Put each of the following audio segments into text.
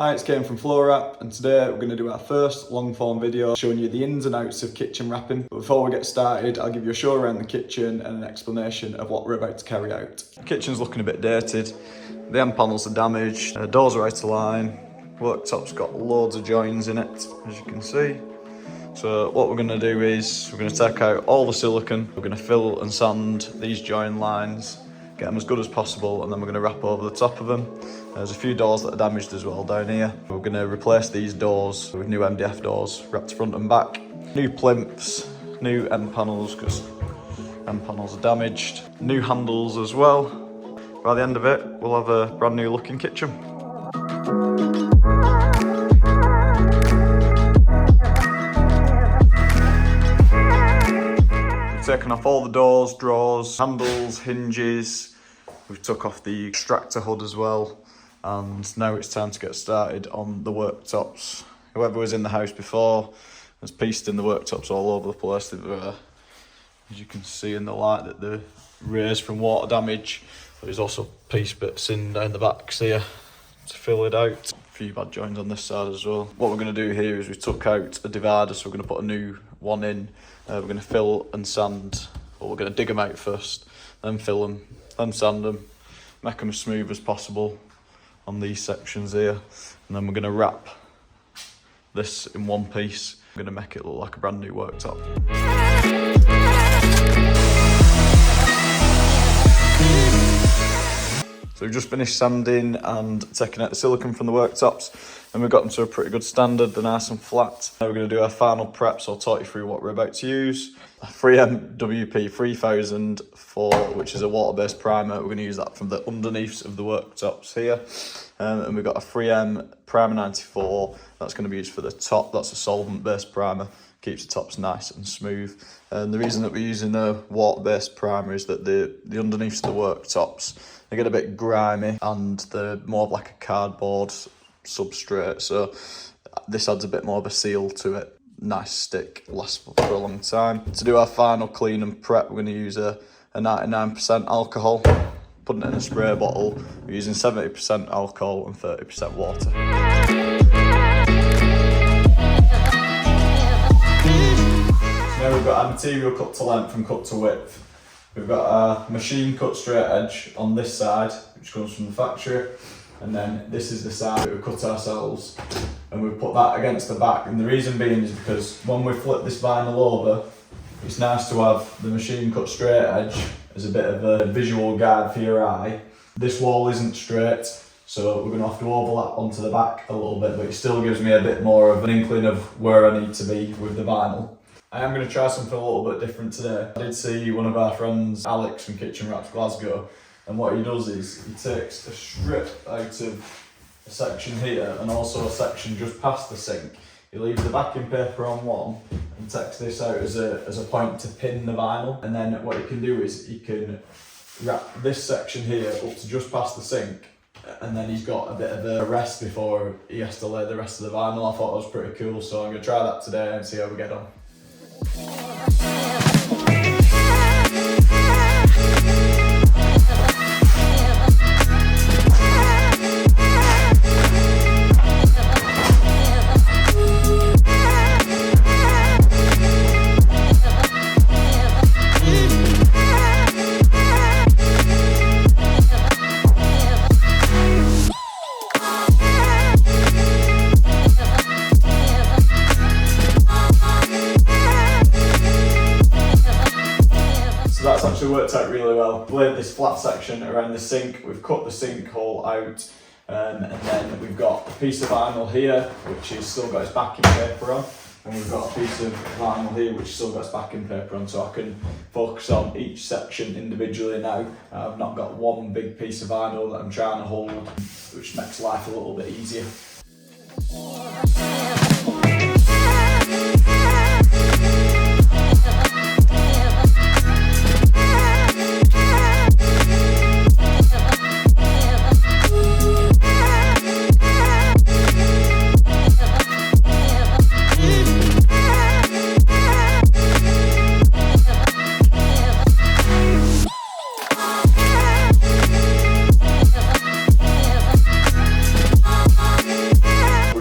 Hi, it's Kane from Floor Wrap, and today we're going to do our first long form video showing you the ins and outs of kitchen wrapping. But before we get started, I'll give you a show around the kitchen and an explanation of what we're about to carry out. The kitchen's looking a bit dated, the end panels are damaged, the doors are out of line, worktop's got loads of joins in it, as you can see. So what we're going to do is we're going to take out all the silicone, we're going to fill and sand these join lines, get them as good as possible, and then we're going to wrap over the top of them. There's a few doors that are damaged as well down here. We're going to replace these doors with new MDF doors, wrapped front and back. New plinths, new end panels because end panels are damaged. New handles as well. By the end of it, we'll have a brand new looking kitchen. We've taken off all the doors, drawers, handles, hinges. We've took off the extractor hood as well. And now it's time to get started on the worktops. Whoever was in the house before has pieced in the worktops all over the place. As you can see in the light, that they're raised from water damage. There's also piece bits in down the backs here to fill it out. A few bad joins on this side as well. What we're going to do here is we took out a divider, so we're going to put a new one in. We're going to fill and sand, or we're going to dig them out first, then fill them, then sand them, make them as smooth as possible on these sections here, and then we're going to wrap this in one piece. I'm going to make it look like a brand new worktop. So we've just finished sanding and taking out the silicone from the worktops, and we've got them to a pretty good standard. They're nice and flat. Now we're going to do our final prep, so I'll talk you through what we're about to use. A 3M WP 3004, which is a water-based primer. We're going to use that from the underneaths of the worktops here. And we've got a 3M Primer 94, that's going to be used for the top. That's a solvent-based primer, keeps the tops nice and smooth. And the reason that we're using a water-based primer is that the underneaths of the worktops, they get a bit grimy and they're more of like a cardboard substrate. So this adds a bit more of a seal to it. Nice stick, lasts for a long time. To do our final clean and prep, we're going to use a 99% alcohol, putting it in a spray bottle. We're using 70% alcohol and 30% water. Now we've got our material cut to length and cut to width. We've got our machine cut straight edge on this side, which comes from the factory, and then this is the side that we cut ourselves, and we put that against the back. And the reason being is because when we flip this vinyl over, it's nice to have the machine cut straight edge as a bit of a visual guide for your eye. This wall isn't straight, so we're going to have to overlap onto the back a little bit, but it still gives me a bit more of an inkling of where I need to be with the vinyl. I am going to try something a little bit different today. I did see one of our friends, Alex from Kitchen Wraps Glasgow, and what he does is he takes a strip out of a section here and also a section just past the sink. He leaves the backing paper on one and takes this out as a point to pin the vinyl, and then what he can do is he can wrap this section here up to just past the sink, and then he's got a bit of a rest before he has to lay the rest of the vinyl. I thought it was pretty cool, so I'm going to try that today and see how we get on. That's actually worked out really well. We laid this flat section around the sink, we've cut the sink hole out, and then we've got a piece of vinyl here which has still got its backing paper on, and we've got a piece of vinyl here which has still got its backing paper on, so I can focus on each section individually now. I've not got one big piece of vinyl that I'm trying to hold, which makes life a little bit easier.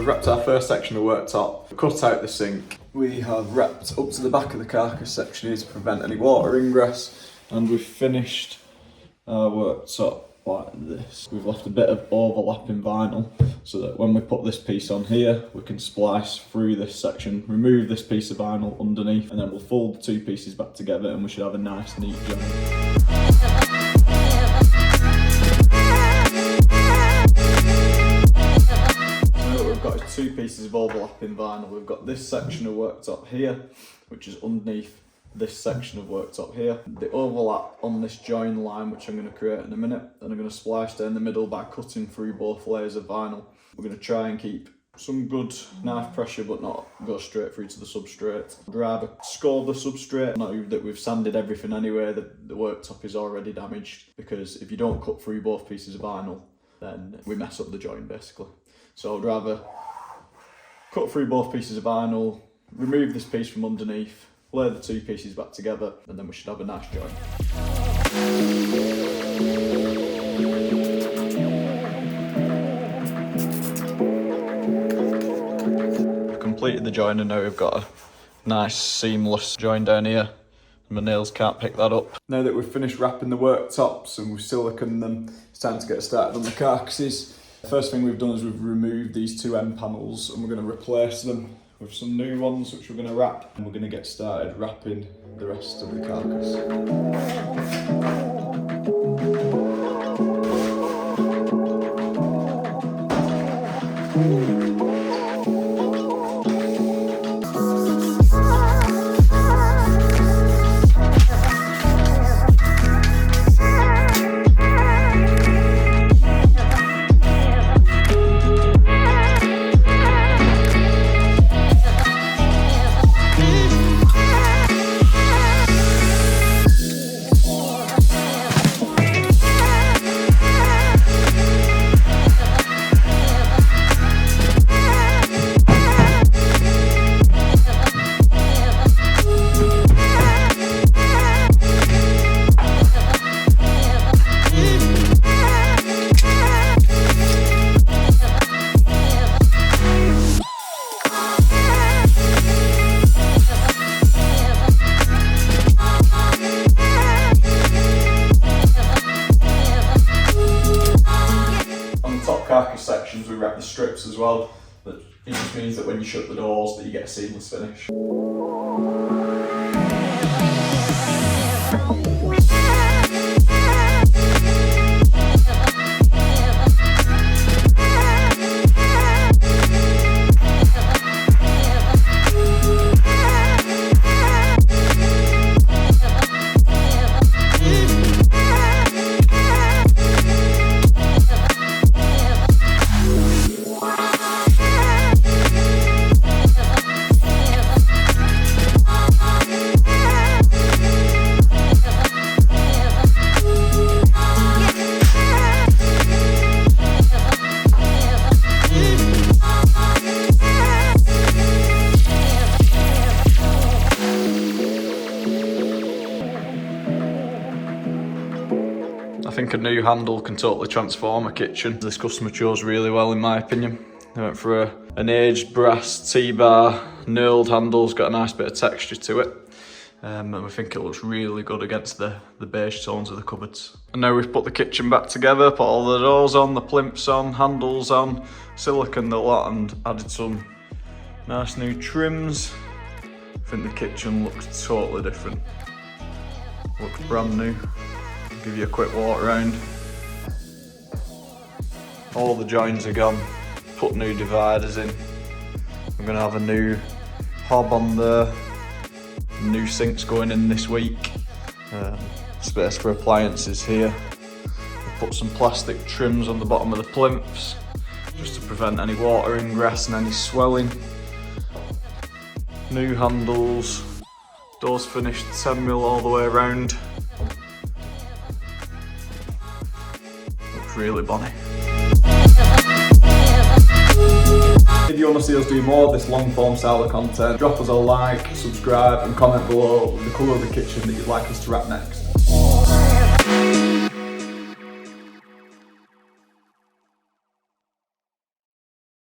we've wrapped our first section of worktop, cut out the sink. We have wrapped up to the back of the carcass section here to prevent any water ingress, and we've finished our worktop like this. We've left a bit of overlapping vinyl so that when we put this piece on here, we can splice through this section, remove this piece of vinyl underneath, and then we'll fold the two pieces back together and we should have a nice neat joint. Two pieces of overlapping vinyl. We've got this section of worktop here, which is underneath this section of worktop here. The overlap on this join line, which I'm going to create in a minute, and I'm going to splice down the middle by cutting through both layers of vinyl. We're going to try and keep some good knife pressure, but not go straight through to the substrate. I'd rather score the substrate, not that we've sanded everything anyway, the worktop is already damaged, because if you don't cut through both pieces of vinyl, then we mess up the joint basically. So I'd rather cut through both pieces of vinyl, remove this piece from underneath, lay the two pieces back together, and then we should have a nice joint. We've completed the join and now we've got a nice seamless join down here. My nails can't pick that up. Now that we've finished wrapping the worktops and we've siliconed them, it's time to get started on the carcasses. The first thing we've done is we've removed these two end panels and we're going to replace them with some new ones which we're going to wrap, and we're going to get started wrapping the rest of the carcass. Carcass sections we wrap the strips as well. It just means that when you shut the doors that you get a seamless finish. I think a new handle can totally transform a kitchen. This customer chose really well in my opinion. They went for an aged brass T-bar, knurled handle's got a nice bit of texture to it. And we think it looks really good against the beige tones of the cupboards. And now we've put the kitchen back together, put all the doors on, the plinths on, handles on, siliconed the lot and added some nice new trims. I think the kitchen looks totally different. Looks brand new. Give you a quick walk around. All the joins are gone. Put new dividers in. We're going to have a new hob on there. New sinks going in this week. Space for appliances here. We'll put some plastic trims on the bottom of the plinths just to prevent any water ingress and any swelling. New handles. Doors finished 10mm all the way around. Looks really bonny. If you want to see us do more of this long form style of content, drop us a like, subscribe and comment below the colour of the kitchen that you'd like us to wrap next.